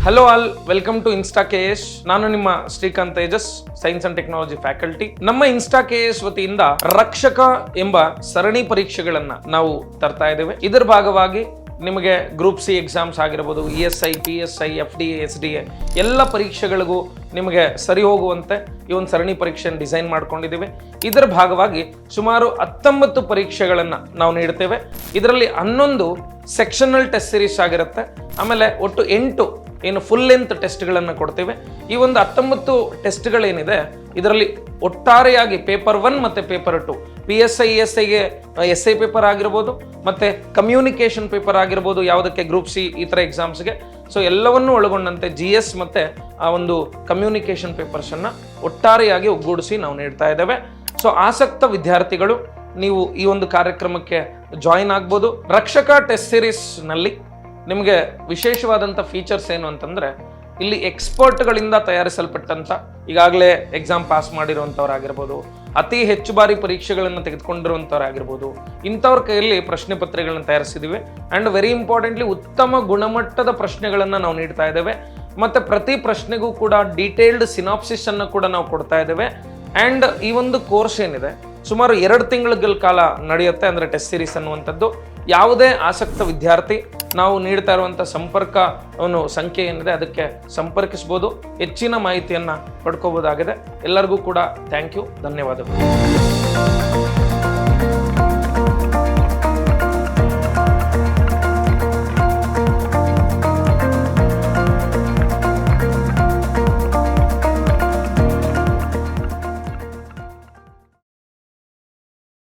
Hello all, welcome to insta KS. ನಾನು ನಿಮ್ಮ Shrikanth Tejas, science and technology faculty. ನಮ್ಮ insta KS ವತಿಯಿಂದ ರಕ್ಷಕ ಎಂಬ ಸರಣಿ ಪರೀಕ್ಷೆಗಳನ್ನ ನಾವು ತರ್ತಾ ಇದ್ದೇವೆ. ಇದರ ಭಾಗವಾಗಿ ನಿಮಗೆ ಗ್ರೂಪ್ ಸಿ ಎಕ್ಸಾಮ್ಸ್ ಆಗಿರ್ಬೋದು, ESI, PSI, FDA, SDA ಎಲ್ಲ ಪರೀಕ್ಷೆಗಳಿಗೂ ನಿಮಗೆ ಸರಿ ಹೋಗುವಂತೆ ಈ ಒಂದು ಸರಣಿ ಪರೀಕ್ಷೆಯನ್ನು ಡಿಸೈನ್ ಮಾಡ್ಕೊಂಡಿದ್ದೀವಿ. ಇದರ ಭಾಗವಾಗಿ ಸುಮಾರು 19 ಪರೀಕ್ಷೆಗಳನ್ನು ನಾವು ನೀಡ್ತೇವೆ. ಇದರಲ್ಲಿ 11 ಸೆಕ್ಷನಲ್ ಟೆಸ್ಟ್ ಸೀರೀಸ್ ಆಗಿರುತ್ತೆ. ಆಮೇಲೆ ಒಟ್ಟು 8 ಏನು ಫುಲ್ ಲೆಂತ್ ಟೆಸ್ಟ್ಗಳನ್ನು ಕೊಡ್ತೇವೆ. ಈ ಒಂದು 19 ಟೆಸ್ಟ್ಗಳೇನಿದೆ ಇದರಲ್ಲಿ ಒಟ್ಟಾರೆಯಾಗಿ ಪೇಪರ್ 1 ಮತ್ತು ಪೇಪರ್ 2 PSI, ESIಗೆ SI ಪೇಪರ್ ಆಗಿರ್ಬೋದು, ಮತ್ತು ಕಮ್ಯುನಿಕೇಷನ್ ಪೇಪರ್ ಆಗಿರ್ಬೋದು, ಯಾವುದಕ್ಕೆ ಗ್ರೂಪ್ ಸಿ ಈ ಥರ ಎಕ್ಸಾಮ್ಸ್ಗೆ. ಸೊ ಎಲ್ಲವನ್ನೂ ಒಳಗೊಂಡಂತೆ GS ಮತ್ತು ಆ ಒಂದು ಕಮ್ಯುನಿಕೇಷನ್ ಪೇಪರ್ಸನ್ನು ಒಟ್ಟಾರೆಯಾಗಿ ಒಗ್ಗೂಡಿಸಿ ನಾವು ನೀಡ್ತಾ ಇದ್ದೇವೆ. ಸೊ ಆಸಕ್ತ ವಿದ್ಯಾರ್ಥಿಗಳು ನೀವು ಈ ಒಂದು ಕಾರ್ಯಕ್ರಮಕ್ಕೆ ಜಾಯಿನ್ ಆಗ್ಬೋದು. ರಕ್ಷಕ ಟೆಸ್ಟ್ ಸೀರೀಸ್ನಲ್ಲಿ ನಿಮಗೆ ವಿಶೇಷವಾದಂಥ ಫೀಚರ್ಸ್ ಏನು ಅಂತಂದರೆ, ಇಲ್ಲಿ ಎಕ್ಸ್ಪರ್ಟ್ಗಳಿಂದ ತಯಾರಿಸಲ್ಪಟ್ಟಂಥ, ಈಗಾಗಲೇ ಎಕ್ಸಾಮ್ ಪಾಸ್ ಮಾಡಿರುವಂಥವ್ರಾಗಿರ್ಬೋದು, ಅತಿ ಹೆಚ್ಚು ಬಾರಿ ಪರೀಕ್ಷೆಗಳನ್ನು ತೆಗೆದುಕೊಂಡಿರುವಂಥವ್ರಾಗಿರ್ಬೋದು, ಇಂಥವ್ರ ಕೈಯಲ್ಲಿ ಪ್ರಶ್ನೆ ಪತ್ರಿಕೆಗಳನ್ನು ತಯಾರಿಸಿದ್ದೀವಿ. ಆ್ಯಂಡ್ ವೆರಿ ಇಂಪಾರ್ಟೆಂಟ್ಲಿ ಉತ್ತಮ ಗುಣಮಟ್ಟದ ಪ್ರಶ್ನೆಗಳನ್ನು ನಾವು ನೀಡ್ತಾ ಇದ್ದೇವೆ. ಮತ್ತು ಪ್ರತಿ ಪ್ರಶ್ನೆಗೂ ಕೂಡ ಡೀಟೇಲ್ಡ್ ಸಿನಾಪ್ಸಿಸನ್ನು ಕೂಡ ನಾವು ಕೊಡ್ತಾ ಇದ್ದೇವೆ. ಆ್ಯಂಡ್ ಈ ಒಂದು ಕೋರ್ಸ್ ಏನಿದೆ ಸುಮಾರು 2 ತಿಂಗಳ ಕಾಲ ನಡೆಯುತ್ತೆ, ಅಂದರೆ ಟೆಸ್ಟ್ ಸೀರೀಸ್ ಅನ್ನುವಂಥದ್ದು. ಯಾವುದೇ ಆಸಕ್ತ ವಿದ್ಯಾರ್ಥಿ ನಾವು ನೀಡ್ತಾ ಇರುವಂಥ ಸಂಖ್ಯೆ ಏನಿದೆ ಅದಕ್ಕೆ ಸಂಪರ್ಕಿಸ್ಬೋದು, ಹೆಚ್ಚಿನ ಮಾಹಿತಿಯನ್ನು ಪಡ್ಕೋಬೋದಾಗಿದೆ. ಎಲ್ಲರಿಗೂ ಕೂಡ ಥ್ಯಾಂಕ್ ಯು, ಧನ್ಯವಾದಗಳು.